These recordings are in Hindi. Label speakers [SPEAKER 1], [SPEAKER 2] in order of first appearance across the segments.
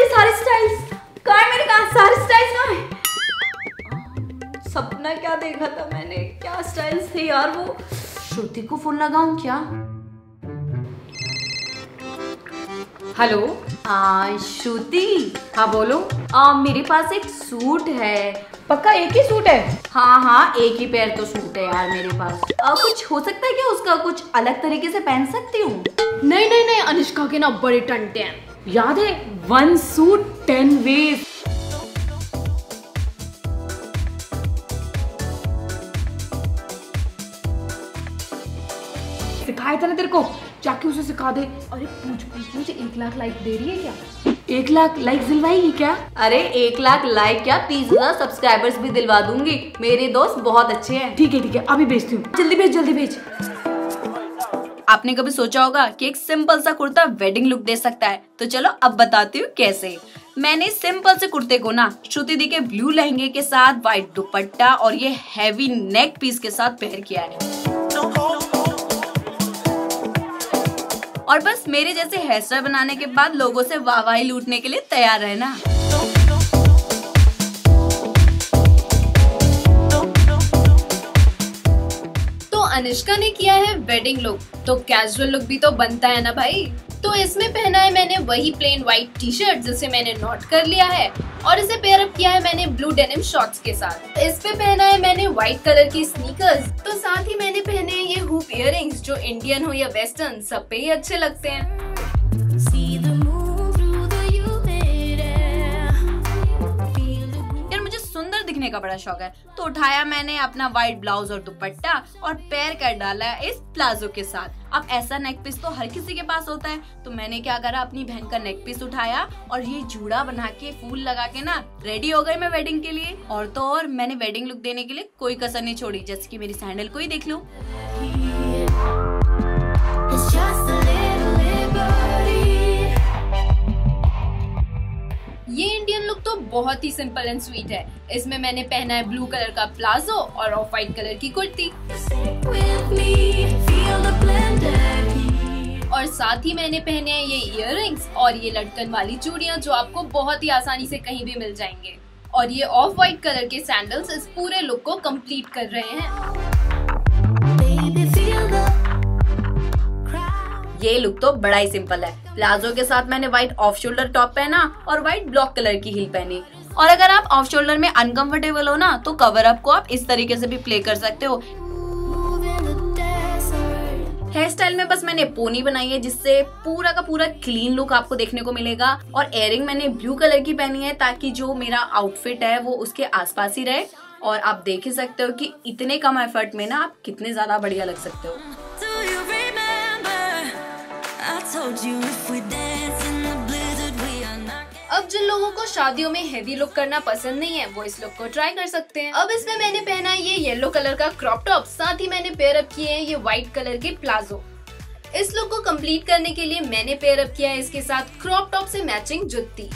[SPEAKER 1] मेरे सारे स्टाइल्स कहाँ है? मेरे कहाँ सारे स्टाइल्स कहाँ है? सपना क्या देखा था मैंने, क्या स्टाइल्स थे यार वो। श्रुति को फोन लगाऊं क्या? हेलो, हाँ श्रुति। हाँ बोलो। मेरे पास एक सूट है।
[SPEAKER 2] पक्का एक ही सूट है?
[SPEAKER 1] हाँ एक ही पेयर तो सूट है यार मेरे पास। कुछ हो सकता है क्या उसका, कुछ अलग तरीके से पहन सकती हूँ?
[SPEAKER 2] नहीं, अनुष्का के ना बड़े टंटे हैं,
[SPEAKER 1] याद है 1 सूट 10 वेज।
[SPEAKER 2] सिखाया था ना तेरे को, जाके उसे सिखा दे। अरे पूछ मुझे 1 लाख लाइक दे रही है क्या?
[SPEAKER 1] 1 लाख लाइक दिलवाएगी क्या? अरे 1 लाख लाइक क्या, 30,000 सब्सक्राइबर्स भी दिलवा दूंगी। मेरे दोस्त बहुत अच्छे हैं।
[SPEAKER 2] ठीक है अभी भेजती हूँ। जल्दी भेज।
[SPEAKER 1] आपने कभी सोचा होगा कि एक सिंपल सा कुर्ता वेडिंग लुक दे सकता है? तो चलो अब बताती हूँ कैसे। मैंने सिंपल से कुर्ते को ना श्रुति दी के ब्लू लहंगे के साथ व्हाइट दुपट्टा और ये हैवी नेक पीस के साथ पेयर किया है। और बस मेरे जैसे हेयर स्टाइल बनाने के बाद लोगों से वाहवाही लूटने के लिए तैयार रहना।
[SPEAKER 2] तो अनुष्का ने किया है वेडिंग लुक, तो कैजुअल लुक भी तो बनता है ना भाई। तो इसमें पहना है मैंने वही प्लेन व्हाइट टी शर्ट जिसे मैंने नोट कर लिया है, और इसे पेयर अप किया है मैंने ब्लू डेनिम शॉर्ट्स के साथ। इस पे पहना है मैंने व्हाइट कलर की स्नीकर्स। तो साथ ही मैंने पहने हैं ये हुप इयररिंग्स, जो इंडियन हो या वेस्टर्न सब पे ही अच्छे लगते हैं।
[SPEAKER 1] सुंदर दिखने का बड़ा शौक है, तो उठाया मैंने अपना व्हाइट ब्लाउज और दुपट्टा और पैर कर डाला इस प्लाजो के साथ। अब ऐसा नेक पीस तो हर किसी के पास होता है, तो मैंने क्या करा, अपनी बहन का नेक पीस उठाया और ये जूड़ा बना के फूल लगा के ना रेडी हो गई मैं वेडिंग के लिए। और तो और मैंने वेडिंग लुक देने के लिए कोई कसर नहीं छोड़ी, जैसे कि मेरी सैंडल को ही देख लो।
[SPEAKER 2] ये इंडियन लुक तो बहुत ही सिंपल एंड स्वीट है। इसमें मैंने पहना है ब्लू कलर का प्लाजो और ऑफ व्हाइट कलर की कुर्ती, और साथ ही मैंने पहने हैं ये इयररिंग्स और ये लटकन वाली चूड़ियां, जो आपको बहुत ही आसानी से कहीं भी मिल जाएंगे। और ये ऑफ व्हाइट कलर के सैंडल्स इस पूरे लुक को कंप्लीट कर रहे हैं।
[SPEAKER 1] ये लुक तो बड़ा ही सिंपल है। प्लाजो के साथ मैंने व्हाइट ऑफ शोल्डर टॉप पहना और व्हाइट ब्लॉक कलर की हील पहनी। और अगर आप ऑफ शोल्डर में अनकंफर्टेबल हो ना, तो कवर अप को आप इस तरीके से भी प्ले कर सकते हो। हेयर स्टाइल में बस मैंने पोनी बनाई है, जिससे पूरा का पूरा क्लीन लुक आपको देखने को मिलेगा। और इयररिंग मैंने ब्लू कलर की पहनी है, ताकि जो मेरा आउटफिट है वो उसके आसपास ही रहे। और आप देख ही सकते हो कि इतने कम एफर्ट में ना आप कितने ज्यादा बढ़िया लग सकते हो।
[SPEAKER 2] अब जिन लोगों को शादियों में हेवी लुक करना पसंद नहीं है, वो इस लुक को ट्राई कर सकते हैं। अब इसमें मैंने पहना है ये येलो कलर का क्रॉप टॉप, साथ ही मैंने पेयर अप किए हैं ये व्हाइट कलर के प्लाजो। इस लुक को कंप्लीट करने के लिए मैंने पेयर अप किया है इसके साथ क्रॉप टॉप से मैचिंग जुत्ती।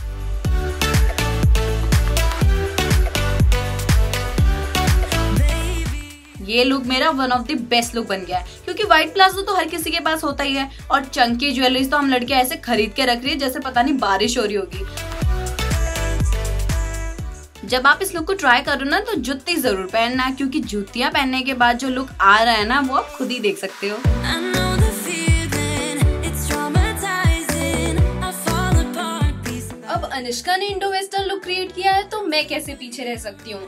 [SPEAKER 1] ये लुक मेरा one of the best look बन गया है, क्योंकि व्हाइट प्लाजो तो हर किसी के पास होता ही है, और चंकी ज्वेलरीज तो हम लड़कियां ऐसे खरीद के रख रही है जैसे पता नहीं बारिश हो रही होगी। जब आप इस लुक को ट्राई करो ना, तो जुत्ती जरूर पहनना, क्योंकि जूतियां पहनने के बाद जो लुक आ रहा है ना, वो आप खुद ही देख सकते हो।
[SPEAKER 2] अब अनुष्का ने इंडो वेस्टर्न लुक क्रिएट किया है, तो मैं कैसे पीछे रह सकती हूँ।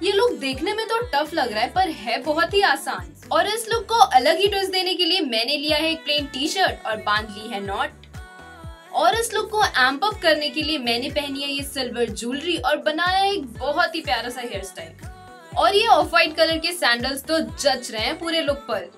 [SPEAKER 2] ये लुक देखने में तो टफ लग रहा है, पर है बहुत ही आसान। और इस लुक को अलग ही ट्विस्ट देने के लिए मैंने लिया है एक प्लेन टी शर्ट और बांध ली है नॉट। और इस लुक को एम्प अप करने के लिए मैंने पहनी है ये सिल्वर ज्वेलरी और बनाया एक बहुत ही प्यारा सा हेयर स्टाइल। और ये ऑफ व्हाइट कलर के सैंडल्स तो जच रहे हैं पूरे लुक पर।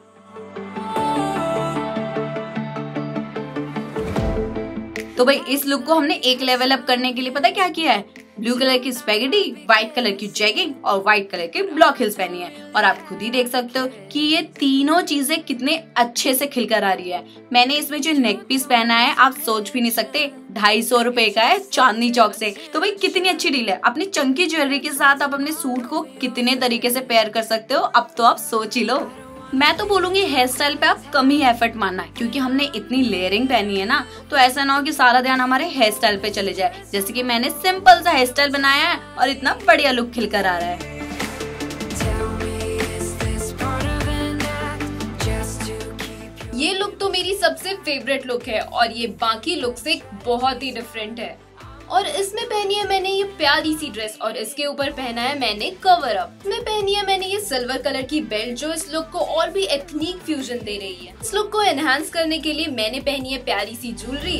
[SPEAKER 1] तो भाई इस लुक को हमने एक लेवल अप करने के लिए पता क्या किया है, ब्लू कलर की स्पेगेटी, व्हाइट कलर की जैगिंग और व्हाइट कलर के ब्लॉक हिल्स पहनी है। और आप खुद ही देख सकते हो कि ये तीनों चीजें कितने अच्छे से खिलकर आ रही है। मैंने इसमें जो नेक पीस पहना है, आप सोच भी नहीं सकते, 250 रुपए का है चांदनी चौक से। तो भाई कितनी अच्छी डील है। अपनी चंकी ज्वेलरी के साथ आप अपने सूट को कितने तरीके से पेयर कर सकते हो, अब तो आप सोच ही लो। मैं तो बोलूंगी हेयर स्टाइल पे आप कम ही एफर्ट मारना, क्योंकि हमने इतनी लेयरिंग पहनी है ना, तो ऐसा ना हो कि सारा ध्यान हमारे हेयर स्टाइल पे चले जाए। जैसे कि मैंने सिंपल सा हेयर स्टाइल बनाया है और इतना बढ़िया लुक खिलकर आ रहा है।
[SPEAKER 2] ये लुक तो मेरी सबसे फेवरेट लुक है और ये बाकी लुक से बहुत ही डिफरेंट है। और इसमें पहनी है मैंने ये प्यारी सी ड्रेस और इसके ऊपर पहना है मैंने कवर अप। इसमें पहनी है मैंने ये सिल्वर कलर की बेल्ट जो इस लुक को और भी एथनिक फ्यूजन दे रही है। इस लुक को एनहांस करने के लिए मैंने पहनी है प्यारी सी ज्वेलरी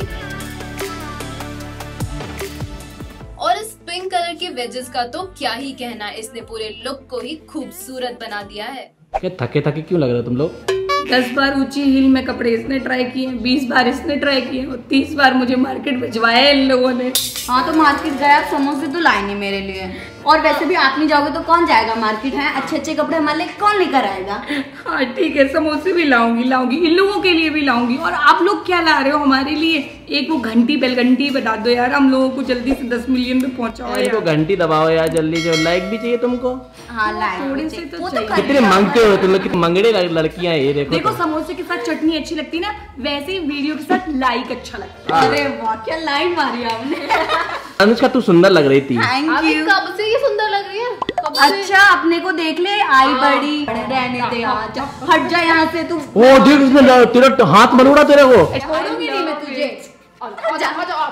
[SPEAKER 2] और इस पिंक कलर के वेजेस का तो क्या ही कहना, इसने पूरे लुक को ही खूबसूरत बना दिया है।
[SPEAKER 3] क्या थके थके क्यों लग रहे हो तुम लोग?
[SPEAKER 4] 10 बार ऊंची हील में कपड़े इसने ट्राई किए, 20 बार इसने ट्राई किए और 30 बार मुझे मार्केट भिजवाया है इन लोगों ने।
[SPEAKER 1] हाँ तो मार्केट गए आप, समोसे तो लाए नहीं मेरे लिए। और वैसे भी आप नहीं जाओगे तो कौन जाएगा मार्केट? है अच्छे अच्छे कपड़े हमारे लिए कौन लेकर आएगा?
[SPEAKER 4] हाँ ठीक है, समोसे भी लाऊंगी, इन लोगों के लिए भी लाऊंगी। और आप लोग क्या ला रहे हो हमारे लिए? एक वो घंटी बेल घंटी बता दो यार, हम लोगों को जल्दी से 10 मिलियन पे पहुंचाओ यार।
[SPEAKER 3] इनको घंटी दबाओ यार जल्दी, जो लाइक भी चाहिए तुमको।
[SPEAKER 1] हाँ लाइक
[SPEAKER 4] थोड़े से तो चाहिए।
[SPEAKER 3] कितने मांगते हो तुम लोग, कितने मंगड़े लड़कियां हैं ये।
[SPEAKER 4] देखो समोसे के साथ चटनी अच्छी लगती है ना, वैसे ही वीडियो के साथ लाइक अच्छा लगता है।
[SPEAKER 1] अरे वाह क्या लाइन मारी आपने।
[SPEAKER 3] अनुष्का तू सुंदर लग रही थी।
[SPEAKER 1] Thank you.
[SPEAKER 2] कब से ये सुंदर लग रही है?
[SPEAKER 1] अच्छा अपने को देख ले, आई बड़ी रहने दे, हट जा यहाँ से तू।
[SPEAKER 3] ओ देख उसने तेरा हाथ मरोड़ा तेरे को।
[SPEAKER 1] छोड़ूंगी नहीं मैं तुझे।
[SPEAKER 2] आजा, आजा,
[SPEAKER 1] आ